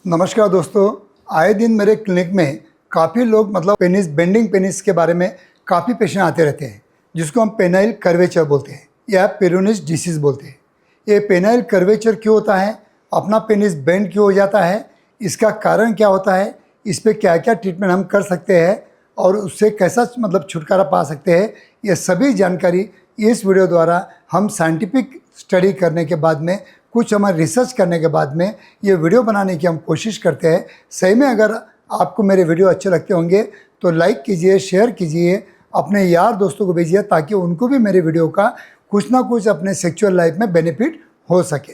नमस्कार दोस्तों, आए दिन मेरे क्लिनिक में काफ़ी लोग पेनिस बेंडिंग पेनिस के बारे में काफ़ी पेशेंट आते रहते हैं, जिसको हम पेनाइल कर्वेचर बोलते हैं या पेरोनिस डिसीज़ बोलते हैं। ये पेनाइल कर्वेचर क्यों होता है, अपना पेनिस बेंड क्यों हो जाता है, इसका कारण क्या होता है, इस पर क्या क्या ट्रीटमेंट हम कर सकते हैं और उससे कैसा छुटकारा पा सकते हैं, ये सभी जानकारी इस वीडियो द्वारा हम साइंटिफिक स्टडी करने के बाद में, कुछ हमारे रिसर्च करने के बाद में ये वीडियो बनाने की हम कोशिश करते हैं। सही में अगर आपको मेरे वीडियो अच्छे लगते होंगे तो लाइक कीजिए, शेयर कीजिए, अपने यार दोस्तों को भेजिए ताकि उनको भी मेरे वीडियो का कुछ ना कुछ अपने सेक्सुअल लाइफ में बेनिफिट हो सके।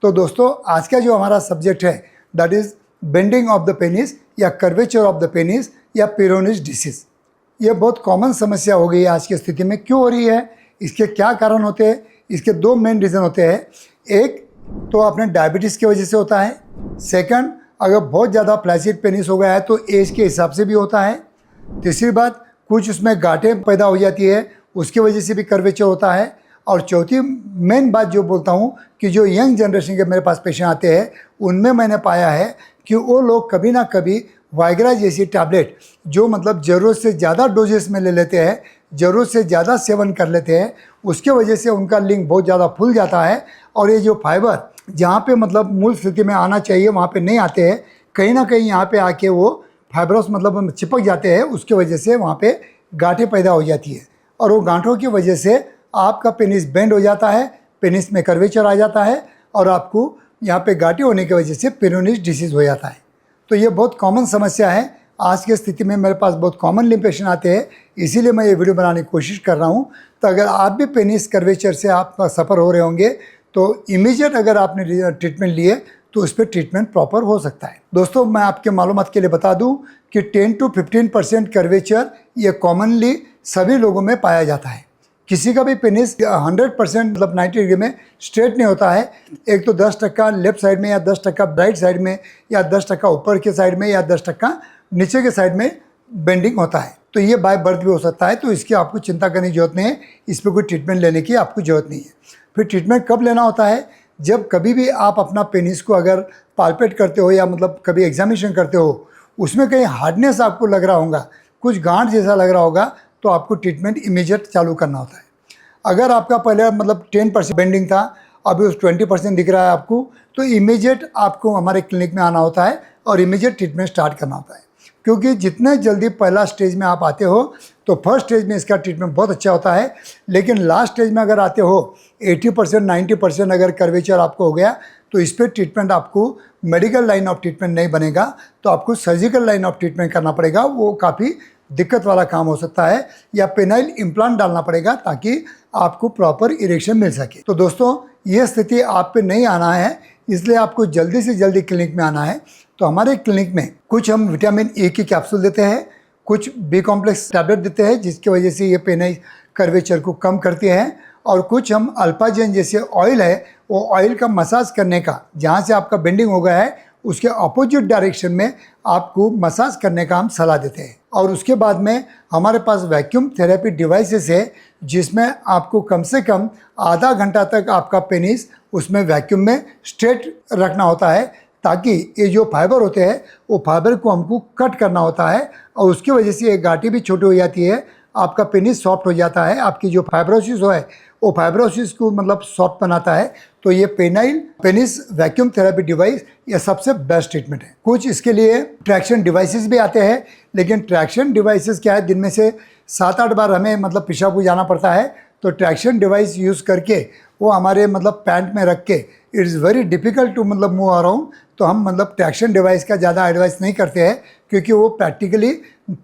तो दोस्तों, आज का जो हमारा सब्जेक्ट है that is bending of the penis या कर्वेचर ऑफ द पेनिस या पेरोनिस डिसीज़। ये बहुत कॉमन समस्या हो गई है आज की स्थिति में। क्यों हो रही है, इसके क्या कारण होते हैं? इसके दो मेन रीज़न होते हैं। एक तो अपने डायबिटीज़ की वजह से होता है। सेकंड, अगर बहुत ज़्यादा फ्लैसिड पेनिस हो गया है तो एज के हिसाब से भी होता है। तीसरी बात, कुछ उसमें गांठें पैदा हो जाती है, उसकी वजह से भी कर्वेचर होता है। और चौथी मेन बात जो बोलता हूँ कि जो यंग जनरेशन के मेरे पास पेशेंट आते हैं, उनमें मैंने पाया है कि वो लोग कभी ना कभी वाइग्रा जैसी टैबलेट जो ज़रूरत से ज़्यादा डोजेस में ले लेते हैं, ज़रूरत से ज़्यादा सेवन कर लेते हैं, उसके वजह से उनका लिंग बहुत ज़्यादा फूल जाता है और ये जो फाइबर जहाँ पे मूल स्थिति में आना चाहिए वहाँ पे नहीं आते हैं, कहीं ना कहीं यहाँ पे आके वो फाइब्रोस चिपक जाते हैं, उसके वजह से वहाँ पे गांठें पैदा हो जाती है और वो गांठों की वजह से आपका पेनिस बेंड हो जाता है, पेनिस में कर्वेचर आ जाता है और आपको यहाँ पे गांठें होने की वजह से पेरोनिस डिसीज़ हो जाता है। तो ये बहुत कॉमन समस्या है। आज की स्थिति में मेरे पास बहुत कॉमनली पेशेंट आते हैं, इसीलिए मैं ये वीडियो बनाने की कोशिश कर रहा हूँ। तो अगर आप भी पेनिस कर्वेचर से आप सफ़र हो रहे होंगे तो इमीडिएट अगर आपने ट्रीटमेंट लिए तो उस पर ट्रीटमेंट प्रॉपर हो सकता है। दोस्तों, मैं आपके मालूमात के लिए बता दूं कि 10 to 15% कर्वेचर ये कॉमनली सभी लोगों में पाया जाता है। किसी का भी पेनिस 100% 90 डिग्री में स्ट्रेट नहीं होता है। एक तो 10% लेफ्ट साइड में या 10% राइट साइड में या 10% ऊपर के साइड में या 10% नीचे के साइड में बेंडिंग होता है। तो ये बाय बर्थ भी हो सकता है, तो इसकी आपको चिंता करने की जरूरत नहीं है, इस पर कोई ट्रीटमेंट लेने की आपको ज़रूरत नहीं है। फिर ट्रीटमेंट कब लेना होता है? जब कभी भी आप अपना पेनिस को अगर पाल्पेट करते हो या कभी एग्जामिनेशन करते हो, उसमें कहीं हार्डनेस आपको लग रहा होगा, कुछ गांठ जैसा लग रहा होगा, तो आपको ट्रीटमेंट इमीडिएट चालू करना होता है। अगर आपका पहले 10% बेंडिंग था, अभी उस 20% दिख रहा है आपको, तो इमीडिएट आपको हमारे क्लिनिक में आना होता है और इमीडिएट ट्रीटमेंट स्टार्ट करना होता है। क्योंकि जितने जल्दी पहला स्टेज में आप आते हो तो फर्स्ट स्टेज में इसका ट्रीटमेंट बहुत अच्छा होता है, लेकिन लास्ट स्टेज में अगर आते हो 80% 90% अगर कर्वेचर आपको हो गया तो इस पर ट्रीटमेंट आपको मेडिकल लाइन ऑफ ट्रीटमेंट नहीं बनेगा, तो आपको सर्जिकल लाइन ऑफ ट्रीटमेंट करना पड़ेगा। वो काफ़ी दिक्कत वाला काम हो सकता है, या पेनाइल इम्प्लांट डालना पड़ेगा ताकि आपको प्रॉपर इरेक्शन मिल सके। तो दोस्तों, ये स्थिति आप पे नहीं आना है, इसलिए आपको जल्दी से जल्दी क्लिनिक में आना है। तो हमारे क्लिनिक में कुछ हम विटामिन ए की कैप्सूल देते हैं, कुछ बी कॉम्प्लेक्स टैबलेट देते हैं जिसकी वजह से ये पेनाइल कर्वेचर को कम करते हैं, और कुछ हम अल्पाजेन जैसे ऑयल है, वो ऑयल का मसाज करने का, जहाँ से आपका बेंडिंग हो गया है उसके अपोजिट डायरेक्शन में आपको मसाज करने का हम सलाह देते हैं। और उसके बाद में हमारे पास वैक्यूम थेरेपी डिवाइसेस है, जिसमें आपको कम से कम आधा घंटा तक आपका पेनिस उसमें वैक्यूम में स्ट्रेट रखना होता है, ताकि ये जो फाइबर होते हैं वो फाइबर को हमको कट करना होता है और उसकी वजह से ये गांठी भी छोटी हो जाती है, आपका पेनिस सॉफ्ट हो जाता है, आपकी जो फाइब्रोसिस है वो फाइब्रोसिस को सॉफ्ट बनाता है। तो ये penile penis vacuum therapy device ये सबसे बेस्ट ट्रीटमेंट है। कुछ इसके लिए ट्रैक्शन डिवाइसेस भी आते हैं, लेकिन ट्रैक्शन डिवाइसेस क्या है, दिन में से 7-8 बार हमें पेशाब को जाना पड़ता है, तो ट्रैक्शन डिवाइस यूज़ करके वो हमारे पैंट में रख के it is very difficult to move around. तो हम ट्रैक्शन डिवाइस का ज़्यादा एडवाइस नहीं करते हैं, क्योंकि वो प्रैक्टिकली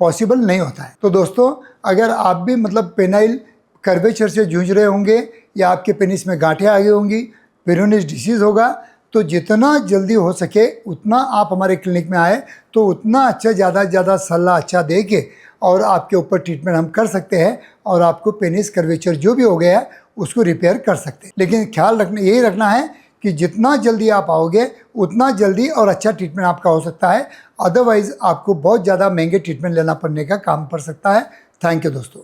पॉसिबल नहीं होता है। तो दोस्तों, अगर आप भी पेनाइल कर्वेचर से जूझ रहे होंगे या आपके पेनिस में गांठें आ गई होंगी, पेरोनिस डिसीज़ होगा, तो जितना जल्दी हो सके उतना आप हमारे क्लिनिक में आए तो उतना अच्छा, ज़्यादा से ज़्यादा सलाह अच्छा दे के और आपके ऊपर ट्रीटमेंट हम कर सकते हैं और आपको पेनिस कर्वेचर जो भी हो गया है उसको रिपेयर कर सकते हैं। लेकिन ख्याल रखना, यही रखना है कि जितना जल्दी आप आओगे उतना जल्दी और अच्छा ट्रीटमेंट आपका हो सकता है, अदरवाइज़ आपको बहुत ज़्यादा महंगे ट्रीटमेंट लेना पड़ने का काम पड़ सकता है। थैंक यू दोस्तों।